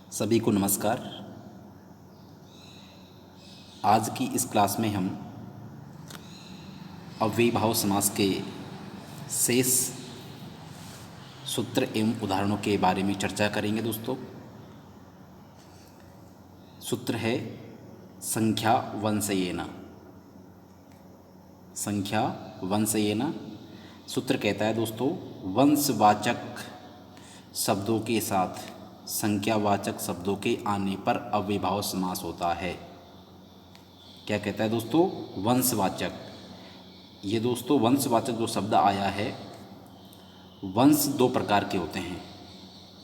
सभी को नमस्कार। आज की इस क्लास में हम अव्ययीभाव समास के शेष सूत्र एवं उदाहरणों के बारे में चर्चा करेंगे। दोस्तों, सूत्र है संख्या वंशयेन। संख्या वंशयेन सूत्र कहता है दोस्तों, वंशवाचक शब्दों के साथ संख्यावाचक शब्दों के आने पर अव्ययीभाव समास होता है। क्या कहता है दोस्तों? वंशवाचक। ये दोस्तों वंशवाचक जो शब्द आया है, वंश दो प्रकार के होते हैं।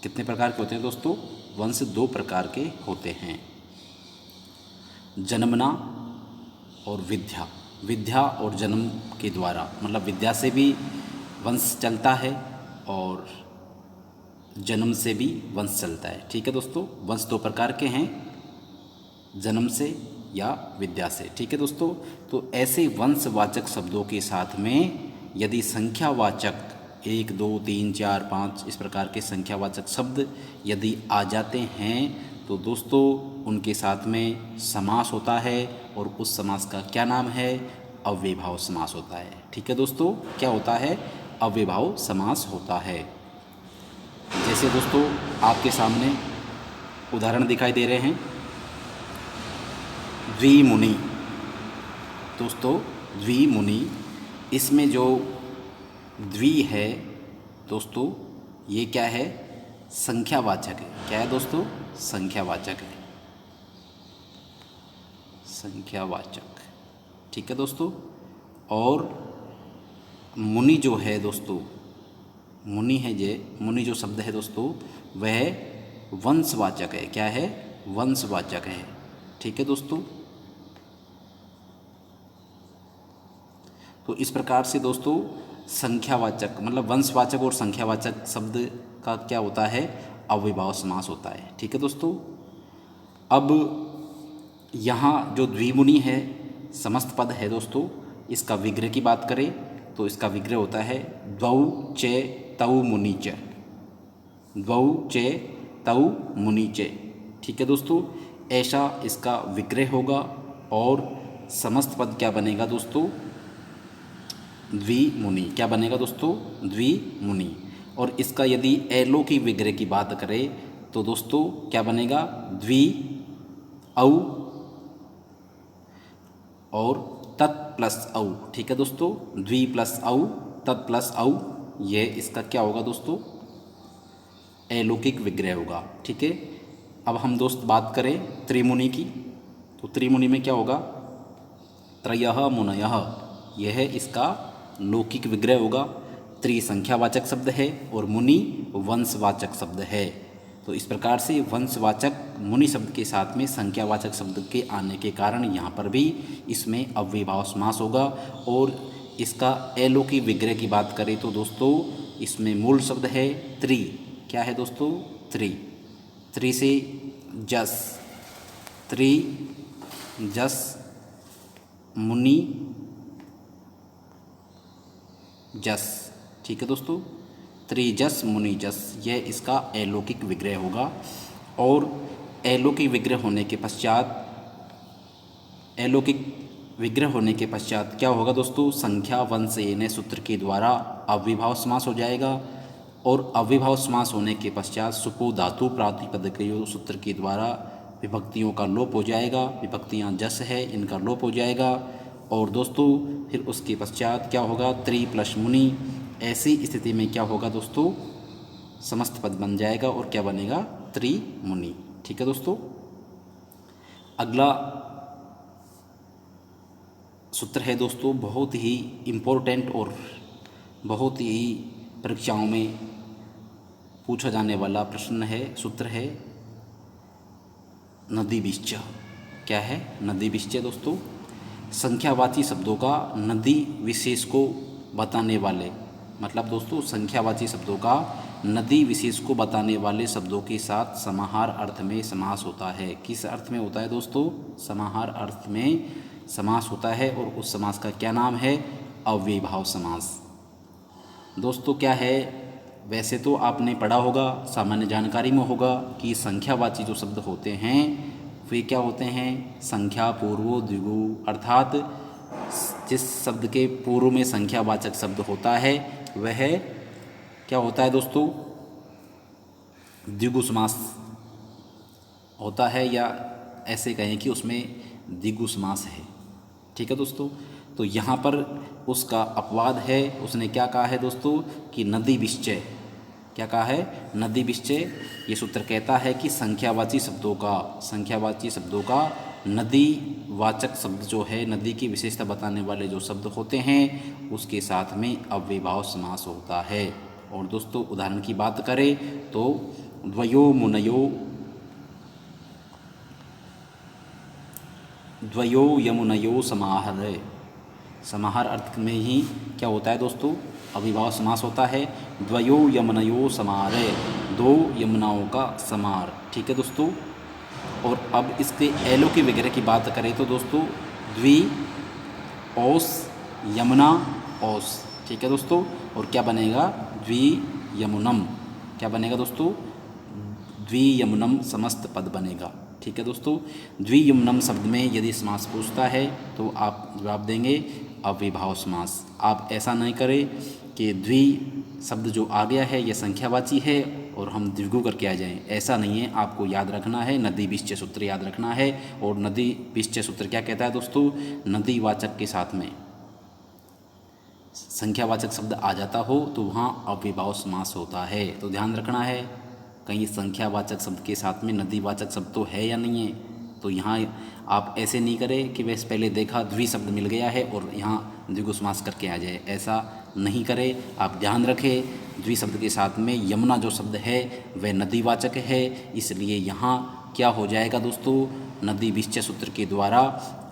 कितने प्रकार के होते हैं दोस्तों? वंश दो प्रकार के होते हैं, जन्मना और विद्या। विद्या और जन्म के द्वारा, मतलब विद्या से भी वंश चलता है और जन्म से भी वंश चलता है। ठीक है दोस्तों, वंश दो प्रकार के हैं, जन्म से या विद्या से। ठीक है दोस्तों, तो ऐसे वंशवाचक शब्दों के साथ में यदि संख्यावाचक 1 2 3 4 5 इस प्रकार के संख्यावाचक शब्द यदि आ जाते हैं तो दोस्तों उनके साथ में समास होता है और उस समास का क्या नाम है? अव्ययीभाव समास होता है। ठीक है दोस्तों, क्या होता है? अव्ययीभाव समास होता है। जैसे दोस्तों आपके सामने उदाहरण दिखाई दे रहे हैं, द्विमुनि। दोस्तों द्विमुनि, इसमें जो द्वि है दोस्तों, ये क्या है? संख्यावाचक है। क्या है दोस्तों? संख्यावाचक है। संख्यावाचक। ठीक है दोस्तों, और मुनि जो है दोस्तों, मुनि है, मुनि जो शब्द है दोस्तों, वह वंशवाचक है। क्या है? वंशवाचक है। ठीक है दोस्तों, तो इस प्रकार से दोस्तों संख्यावाचक मतलब वंशवाचक और संख्यावाचक शब्द का क्या होता है? अव्ययीभाव समास होता है। ठीक है दोस्तों, अब यहाँ जो द्विमुनि है समस्त पद है दोस्तों, इसका विग्रह की बात करें तो इसका विग्रह होता है द्वौ चे तौ मुनि च। द्वौ चे तौ मुनि च। ठीक है दोस्तों, ऐसा इसका विग्रह होगा और समस्त पद क्या बनेगा दोस्तों? द्विमुनि। क्या बनेगा दोस्तों? द्विमुनि। और इसका यदि एलो की विग्रह की बात करें तो दोस्तों क्या बनेगा? द्वि औ और तत् प्लस औ। ठीक है दोस्तों, द्वि प्लस औ तत् प्लस औ, ये इसका क्या होगा दोस्तों? अलौकिक विग्रह होगा। ठीक है, अब हम दोस्त बात करें त्रिमुनि की, तो त्रिमुनि में क्या होगा? त्रयः मुनयः, यह इसका लौकिक विग्रह होगा। त्रि संख्यावाचक शब्द है और मुनि वंशवाचक शब्द है। तो इस प्रकार से वंशवाचक मुनि शब्द के साथ में संख्यावाचक शब्द के आने के कारण यहाँ पर भी इसमें अव्ययीभाव समास होगा। और इसका अलौकिक विग्रह की बात करें तो दोस्तों इसमें मूल शब्द है त्रि। क्या है दोस्तों? त्रि। त्रि से जस, त्रि जस मुनि जस। ठीक है दोस्तों, त्रिजस मुनि जस, यह इसका अलौकिक विग्रह होगा। और अलौकिक विग्रह होने के पश्चात, अलौकिक विग्रह होने के पश्चात क्या होगा दोस्तों? संख्या वंशयेन सूत्र के द्वारा अव्ययीभाव समास हो जाएगा। और अव्ययीभाव समास होने के पश्चात सुपो धातु प्रातिपदिकयो सूत्र के द्वारा विभक्तियों का लोप हो जाएगा। विभक्तियाँ जस है, इनका लोप हो जाएगा। और दोस्तों फिर उसके पश्चात क्या होगा? त्रि प्लस मुनि। ऐसी स्थिति में क्या होगा दोस्तों? समस्त पद बन जाएगा और क्या बनेगा? त्रिमुनि। ठीक है दोस्तों, अगला सूत्र है दोस्तों बहुत ही इम्पोर्टेंट और बहुत ही परीक्षाओं में पूछा जाने वाला प्रश्न है, सूत्र है नदीविश्च। क्या है? नदीविश्च दोस्तों, संख्यावाची शब्दों का नदी विशेष को बताने वाले, मतलब दोस्तों संख्यावाची शब्दों का नदी विशेष को बताने वाले शब्दों के साथ समाहार अर्थ में समास होता है। किस अर्थ में होता है दोस्तों? समाहार अर्थ में समास होता है। और उस समास का क्या नाम है? अव्ययीभाव समास। दोस्तों क्या है? वैसे तो आपने पढ़ा होगा, सामान्य जानकारी में होगा कि संख्यावाची जो शब्द होते हैं वे क्या होते हैं, संख्या पूर्व द्विगु, अर्थात जिस शब्द के पूर्व में संख्यावाचक शब्द होता है वह क्या होता है दोस्तों, द्विगु समास होता है, या ऐसे कहें कि उसमें द्विगु समास है। ठीक है दोस्तों, तो यहाँ पर उसका अपवाद है, उसने क्या कहा है दोस्तों कि नदी विश्चय, क्या कहा है, नदी विश्चय। ये सूत्र कहता है कि संख्यावाची शब्दों का नदी वाचक शब्द जो है, नदी की विशेषता बताने वाले जो शब्द होते हैं उसके साथ में अव्ययभाव समास होता है। और दोस्तों उदाहरण की बात करें तो द्वयो यमुनयो समाहर, समाहार अर्थ में ही क्या होता है दोस्तों, अविभाव समास होता है। द्वयो यमुनयो समारे, दो यमुनाओं का समार। ठीक है दोस्तों, और अब इसके एलो की वगैरह की बात करें तो दोस्तों द्वि ओस यमुना ओस। ठीक है दोस्तों, और क्या बनेगा, द्वि यमुनम, क्या बनेगा दोस्तों, द्वि यमुनम समस्त पद बनेगा। ठीक है दोस्तों, द्वि यमुनम शब्द में यदि समास पूछता है तो आप जवाब देंगे अव्ययभाव समास। आप ऐसा नहीं करें कि द्वि शब्द जो आ गया है यह संख्यावाची है और हम द्विगु करके आ जाएं, ऐसा नहीं है। आपको याद रखना है, नदी विश्चय सूत्र याद रखना है। और नदी विश्चय सूत्र क्या कहता है दोस्तों, नदी वाचक के साथ में संख्यावाचक शब्द आ जाता हो तो वहाँ अव्ययभाव समास होता है। तो ध्यान रखना है, कहीं संख्यावाचक शब्द के साथ में नदीवाचक शब्द तो है या नहीं है। तो यहाँ आप ऐसे नहीं करें कि वैसे पहले देखा द्वि शब्द मिल गया है और यहाँ द्विगु समास करके आ जाए, ऐसा नहीं करें। आप ध्यान रखें, द्वि शब्द के साथ में यमुना जो शब्द है वह नदीवाचक है, इसलिए यहाँ क्या हो जाएगा दोस्तों, नदी विश्चय सूत्र के द्वारा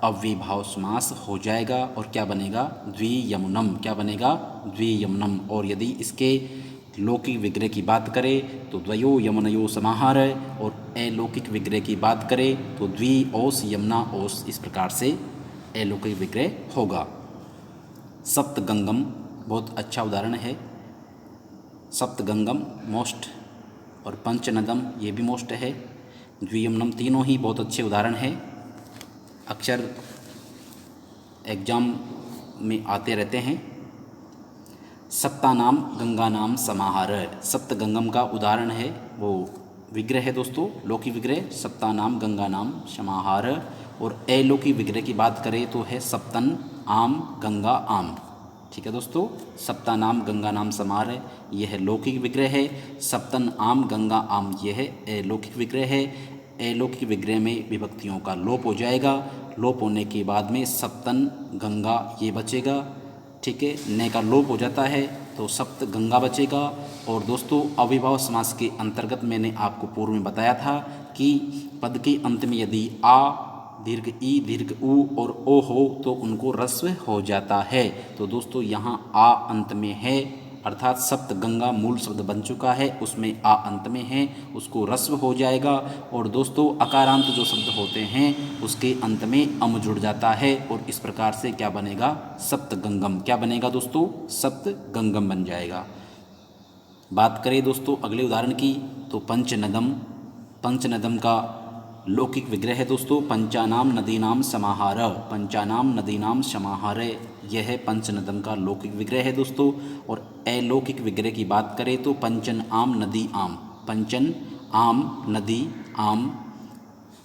अव्ययभाव समास हो जाएगा। और क्या बनेगा, द्वियमुनम, क्या बनेगा, द्वियमुनम। और यदि इसके लौकिक विग्रह की बात करें तो द्वयो यमुनयो समाहार, और अलौकिक विग्रह की बात करें तो द्वि ओस यमुना ओस, इस प्रकार से अलौकिक विग्रह होगा। सप्तगंगम बहुत अच्छा उदाहरण है, सप्तगंगम मोस्ट, और पंचनदम ये भी मोस्ट है, द्वियमुनम, तीनों ही बहुत अच्छे उदाहरण हैं, अक्सर एग्जाम में आते रहते हैं। सप्तानाम गंगानाम समाहार, सप्तगंगम का उदाहरण है, वो विग्रह है दोस्तों, लौकिक विग्रह सप्तानाम गंगानाम समाहार। और अलौकिक विग्रह की बात करें तो है सप्तन आम गंगा आम। ठीक है दोस्तों, सप्तानाम गंगानाम समाहार यह लौकिक विग्रह है, सप्तन आम गंगा आम यह है अलौकिक विग्रह है। अलौकिक विग्रह में विभक्तियों का लोप हो जाएगा, लोप होने के बाद में सप्तन गंगा ये बचेगा। ठीक है, न का लोप हो जाता है तो सप्त गंगा बचेगा। और दोस्तों अव्ययभाव समास के अंतर्गत मैंने आपको पूर्व में बताया था कि पद के अंत में यदि आ दीर्घ ई दीर्घ उ और ओ हो तो उनको रस्व हो जाता है। तो दोस्तों यहाँ आ अंत में है, अर्थात सप्त गंगा मूल शब्द बन चुका है, उसमें आ अंत में है, उसको रस्व हो जाएगा। और दोस्तों अकारांत जो शब्द होते हैं उसके अंत में अम जुड़ जाता है, और इस प्रकार से क्या बनेगा, सप्तगंगम, क्या बनेगा दोस्तों, सप्तगंगम बन जाएगा। बात करें दोस्तों अगले उदाहरण की तो पंचनदम, पंचनदम का लौकिक विग्रह है दोस्तों, पंचानाम नदीनाम समाहार, पंचानाम नदीनाम समाहार यह है पंचनदम का लौकिक विग्रह है दोस्तों। और अलौकिक विग्रह की बात करें तो पंचन आम नदी आम, पंचन आम नदी आम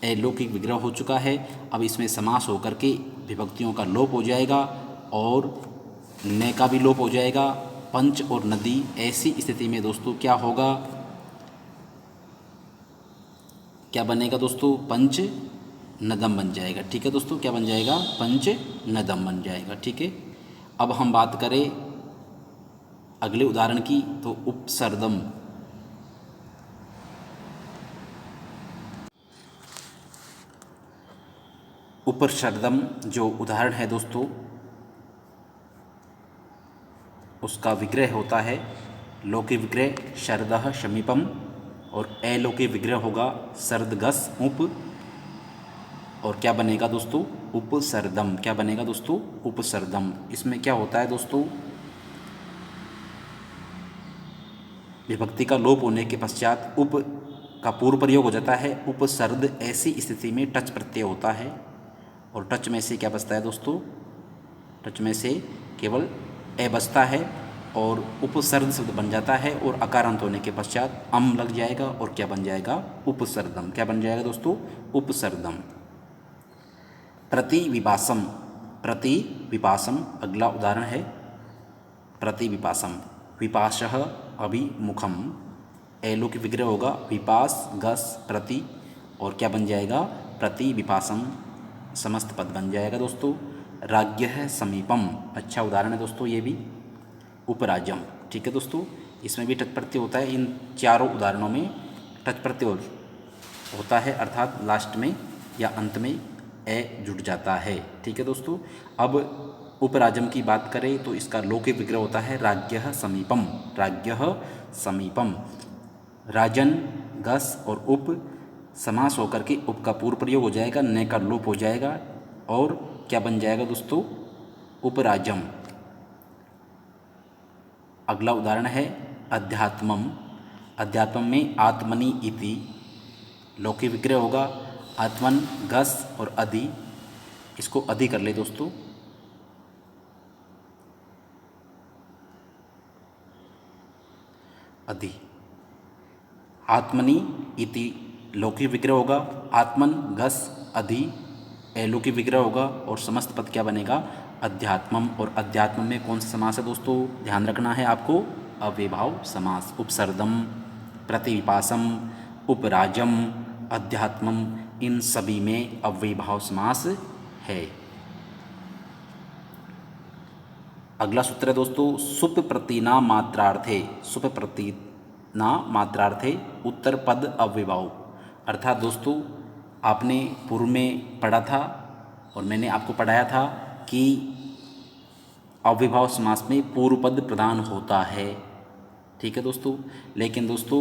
अलौकिक विग्रह हो चुका है। अब इसमें समास होकर के विभक्तियों का लोप हो जाएगा और न का भी लोप हो जाएगा। पंच और नदी, ऐसी स्थिति में दोस्तों क्या होगा, क्या बनेगा दोस्तों, पंच नदम बन जाएगा। ठीक है दोस्तों, क्या बन जाएगा, पंच नदम बन जाएगा। ठीक है, अब हम बात करें अगले उदाहरण की तो उपसर्दम, उपसर्दम जो उदाहरण है दोस्तों उसका विग्रह होता है लौकिक विग्रह शरदः समीपम, और अलौकिक विग्रह होगा सर्दगस उप। और क्या बनेगा दोस्तों, उपसर्दम, क्या बनेगा दोस्तों, उपसर्दम। इसमें क्या होता है दोस्तों, विभक्ति का लोप होने के पश्चात उप का पूर्व प्रयोग हो जाता है उपसर्ग। ऐसी स्थिति में टच प्रत्यय होता है और टच में से क्या बचता है दोस्तों, टच में से केवल ए बचता है और उपसर्ग शब्द बन जाता है और अकारांत होने के पश्चात अम लग जाएगा और क्या बन जाएगा, उपसर्गम। क्या बन जाएगा दोस्तों, उपसर्गम। प्रतिविपासम, प्रतिविपासम अगला उदाहरण है प्रतिविपासम। विपाशः अभिमुखम, एलो की विग्रह होगा विपास गस प्रति और क्या बन जाएगा, प्रतिविपासम समस्त पद बन जाएगा दोस्तों। राज्ञः समीपम, अच्छा उदाहरण है दोस्तों ये भी। उपराज्यम, ठीक है दोस्तों, इसमें भी टच प्रत्यय होता है। इन चारों उदाहरणों में टच प्रत्यय होता है, अर्थात लास्ट में या अंत में ए जुड़ जाता है, ठीक है दोस्तों। अब उपराजम की बात करें तो इसका लौकिक विग्रह होता है राज्ञः समीपम, राज्ञः समीपम। राजन गस और उप समास होकर के उप का पूर्व प्रयोग हो जाएगा, न का लोप हो जाएगा और क्या बन जाएगा दोस्तों, उपराजम। अगला उदाहरण है अध्यात्मम। अध्यात्मम में आत्मनि इति लौकिक विग्रह होगा आत्मन गस और अधि, इसको अधि कर ले दोस्तों। अधि आत्मनि इति लौकिक विग्रह होगा आत्मन गस अधि लौकिक विग्रह होगा और समस्त पद क्या बनेगा, अध्यात्मम। और अध्यात्म में कौन सा समास है दोस्तों, ध्यान रखना है आपको, अव्ययभाव समास। उपसर्गम, प्रतिविपासम, उपराजम, अध्यात्मम, इन सभी में अव्ययभाव समास है। अगला सूत्र है दोस्तों सुप प्रतिना मात्रार्थे। सुप प्रतिना मात्रार्थे उत्तर पद अव्ययभाव, अर्थात दोस्तों आपने पूर्व में पढ़ा था और मैंने आपको पढ़ाया था कि अव्ययभाव समास में पूर्व पद प्रधान होता है, ठीक है दोस्तों। लेकिन दोस्तों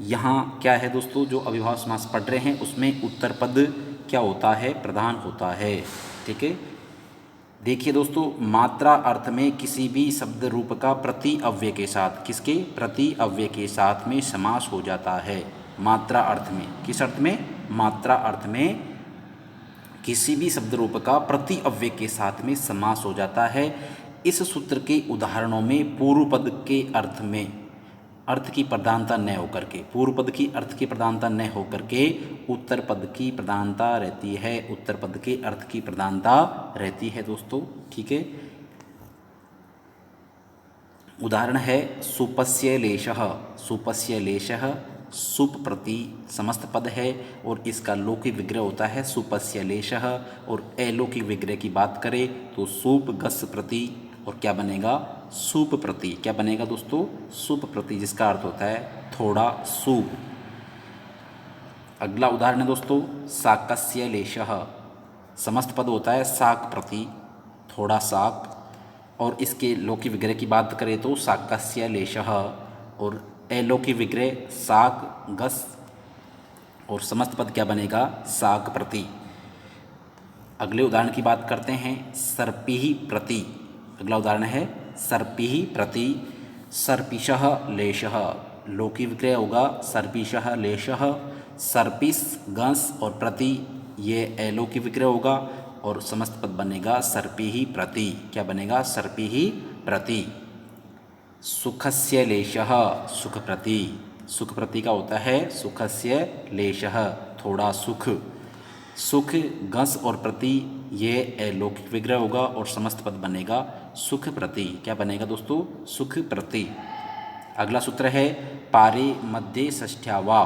यहाँ क्या है दोस्तों, जो अव्ययभाव समास पढ़ रहे हैं उसमें उत्तर पद क्या होता है, प्रधान होता है, ठीक है। देखिए दोस्तों मात्रा अर्थ में किसी भी शब्द रूप का प्रति अव्यय के साथ, किसके प्रति अव्यय के साथ में समास हो जाता है। मात्रा अर्थ में, किस अर्थ में, मात्रा अर्थ में किसी भी शब्द रूप का प्रति अव्यय के साथ में समास हो जाता है। इस सूत्र के उदाहरणों में पूर्व पद के अर्थ में अर्थ की प्रधानता न होकर के, पूर्व पद की अर्थ की प्रधानता न होकर के उत्तर पद की प्रधानता रहती है, उत्तर पद के अर्थ की प्रधानता रहती है दोस्तों, ठीक है। उदाहरण है सुपस्य लेशः। सुपस्य लेशः सुप प्रति समस्त पद है और इसका लौकिक विग्रह होता है सुपस्य लेशः। और अलौकिक विग्रह की बात करें तो सूप गस प्रति और क्या बनेगा, सूप प्रति। क्या बनेगा दोस्तों, सूप प्रति, जिसका अर्थ होता है थोड़ा सूप। अगला उदाहरण है दोस्तों शाकस्य लेशः। समस्त पद होता है शाक प्रति, थोड़ा शाक। और इसके लौकिक विग्रह की बात करें तो शाकस्य लेशः और अलौकिक विग्रह शाक गस और समस्त पद क्या बनेगा, शाक प्रति। अगले उदाहरण की बात करते हैं सर्पिः प्रति। अगला उदाहरण है सर्पिः प्रति सर्पिशः लेशः। लौकिक विग्रह होगा सर्पिशः लेशः। सर्पिस गंस और प्रति ये अलौकिक विग्रह होगा और समस्त पद बनेगा सर्पिः प्रति। क्या बनेगा, सर्पिः प्रति। सुखस्य लेशः सुख प्रति। सुख प्रति का होता है सुखस्य लेशः थोड़ा सुख। सुख गंस और प्रति ये अलौकिक विग्रह होगा और समस्त पद बनेगा सुख प्रति। क्या बनेगा दोस्तों, सुख प्रति। अगला सूत्र है पारे मध्य षष्ठ्या वा।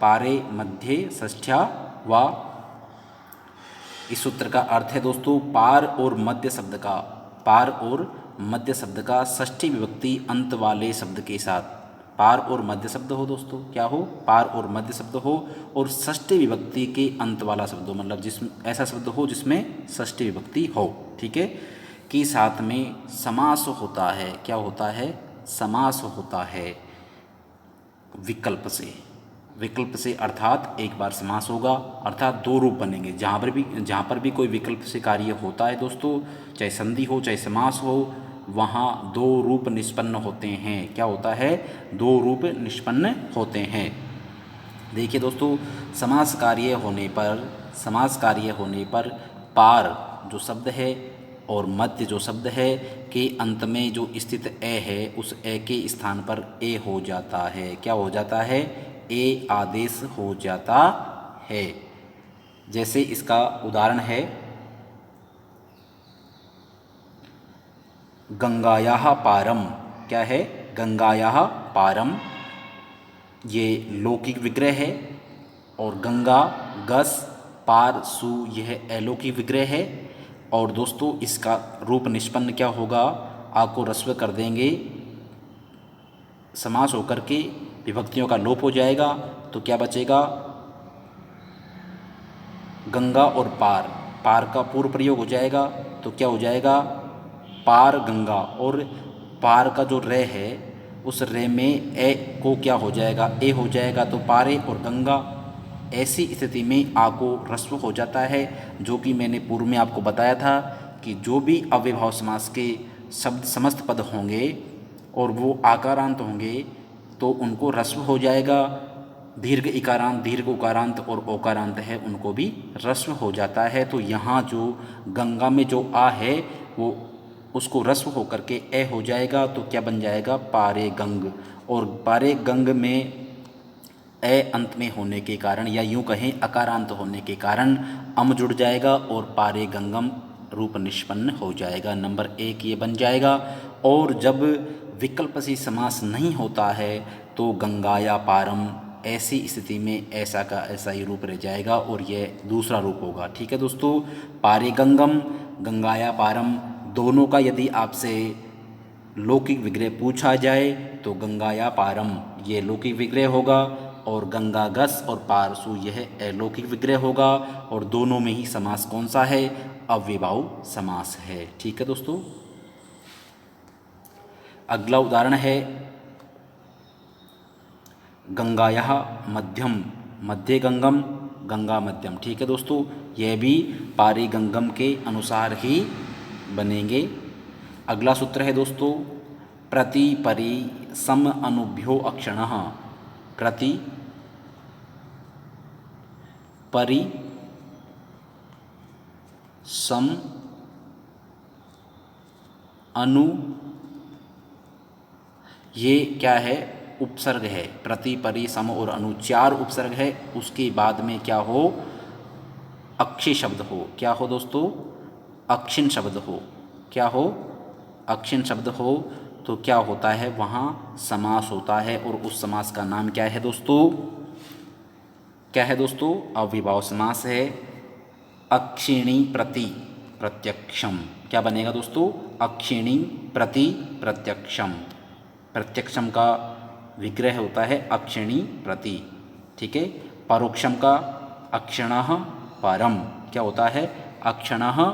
पारे मध्य षष्ठ्या वा, इस सूत्र का अर्थ है दोस्तों पार और मध्य शब्द का, पार और मध्य शब्द का षष्ठी विभक्ति अंत वाले शब्द के साथ। पार और मध्य शब्द हो दोस्तों, क्या हो, पार और मध्य शब्द हो और षष्ठी विभक्ति के अंत वाला शब्द हो, मतलब जिसमें ऐसा शब्द हो जिसमें षष्ठी विभक्ति हो, ठीक है, कि साथ में समास होता है। क्या होता है, समास होता है विकल्प से। विकल्प से अर्थात एक बार समास होगा, अर्थात दो रूप बनेंगे। जहाँ पर भी कोई विकल्प से कार्य होता है दोस्तों, चाहे संधि हो चाहे समास हो, वहाँ दो रूप निष्पन्न होते हैं। क्या होता है? दो रूप निष्पन्न होते हैं। देखिए दोस्तों, समास कार्य होने पर पार जो शब्द है और मध्य जो शब्द है के अंत में जो स्थित ए है, उस ए के स्थान पर ए हो जाता है। क्या हो जाता है? ए आदेश हो जाता है। जैसे इसका उदाहरण है, गंगायाः पारम। क्या है? गंगायाः पारम, ये लौकिक विग्रह है। और गंगा गस पार सु, यह अलौकिक विग्रह है। और दोस्तों इसका रूप निष्पन्न क्या होगा? आ को ह्रस्व कर देंगे, समास होकर के विभक्तियों का लोप हो जाएगा, तो क्या बचेगा? गंगा और पार, पार का पूर्व प्रयोग हो जाएगा, तो क्या हो जाएगा? पार गंगा। और पार का जो रे है, उस रे में ए को क्या हो जाएगा? ए हो जाएगा, तो पारे और गंगा। ऐसी स्थिति में आ को ह्रस्व हो जाता है, जो कि मैंने पूर्व में आपको बताया था कि जो भी अव्ययभाव समास के शब्द समस्त पद होंगे और वो आकारांत होंगे, तो उनको ह्रस्व हो जाएगा। दीर्घ इकारांत, दीर्घ उकारांत और ओकारांत है, उनको भी ह्रस्व हो जाता है। तो यहाँ जो गंगा में जो आ है, वो उसको ह्रस्व होकर के ए हो जाएगा, तो क्या बन जाएगा? पारे गंग। और पारे गंग में ए अंत में होने के कारण, या यूं कहें अकारांत होने के कारण, अम जुड़ जाएगा और पारे गंगम रूप निष्पन्न हो जाएगा। नंबर 1 ये बन जाएगा। और जब विकल्प से समास नहीं होता है, तो गंगाया पारम, ऐसी स्थिति में ऐसा का ऐसा ही रूप रह जाएगा और यह दूसरा रूप होगा। ठीक है दोस्तों, पारे गंगम, गंगाया पारम, दोनों का यदि आपसे लौकिक विग्रह पूछा जाए तो गंगाया पारम ये लौकिक विग्रह होगा, और गंगा गस और पारसु यह अलौकिक विग्रह होगा। और दोनों में ही समास कौन सा है? अव्ययभाव समास है। ठीक है दोस्तों, अगला उदाहरण है, गंगायाः मध्यम, मध्य गंगम, गंगा मध्यम। ठीक है दोस्तों, यह भी पारी गंगम के अनुसार ही बनेंगे। अगला सूत्र है दोस्तों, प्रति परि सम अनुभ्यो अक्षणः। प्रति परि सम अनु, ये क्या है? उपसर्ग है। प्रति परि सम और अनु 4 उपसर्ग है, उसके बाद में क्या हो? अक्षी शब्द हो। क्या हो दोस्तों? अक्षिण शब्द हो। क्या हो? अक्षिण शब्द हो। तो क्या होता है? वहाँ समास होता है, और उस समास का नाम क्या है दोस्तों? क्या है दोस्तों? अव्ययभाव समास है। अक्षिणी प्रति प्रत्यक्षम। क्या बनेगा दोस्तों? अक्षिणी प्रति प्रत्यक्षम। प्रत्यक्षम का विग्रह होता है अक्षिणी प्रति। ठीक है, परोक्षम का अक्षणः परम। क्या होता है? अक्षणः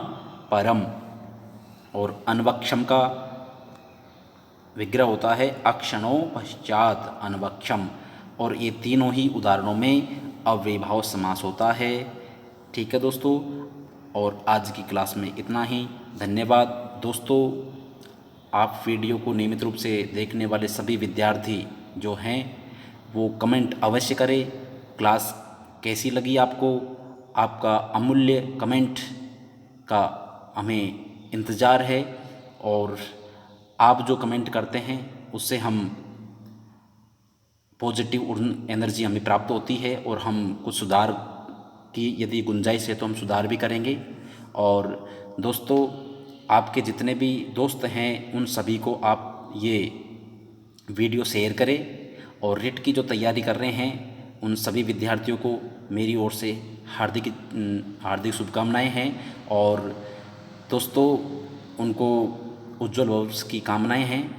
परम। और अनवक्षम का विग्रह होता है अक्षणों पश्चात अनवक्षम। और ये तीनों ही उदाहरणों में अव्ययभाव समास होता है। ठीक है दोस्तों, और आज की क्लास में इतना ही। धन्यवाद दोस्तों। आप वीडियो को नियमित रूप से देखने वाले सभी विद्यार्थी जो हैं, वो कमेंट अवश्य करें, क्लास कैसी लगी आपको। आपका अमूल्य कमेंट का हमें इंतज़ार है, और आप जो कमेंट करते हैं उससे हम पॉजिटिव एनर्जी हमें प्राप्त होती है, और हम कुछ सुधार की यदि गुंजाइश है तो हम सुधार भी करेंगे। और दोस्तों, आपके जितने भी दोस्त हैं उन सभी को आप ये वीडियो शेयर करें, और रिट की जो तैयारी कर रहे हैं उन सभी विद्यार्थियों को मेरी ओर से हार्दिक शुभकामनाएं हैं। और दोस्तों, उनको उज्जवल भविष्य की कामनाएं हैं।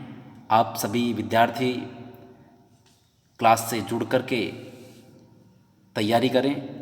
आप सभी विद्यार्थी क्लास से जुड़ कर के तैयारी करें।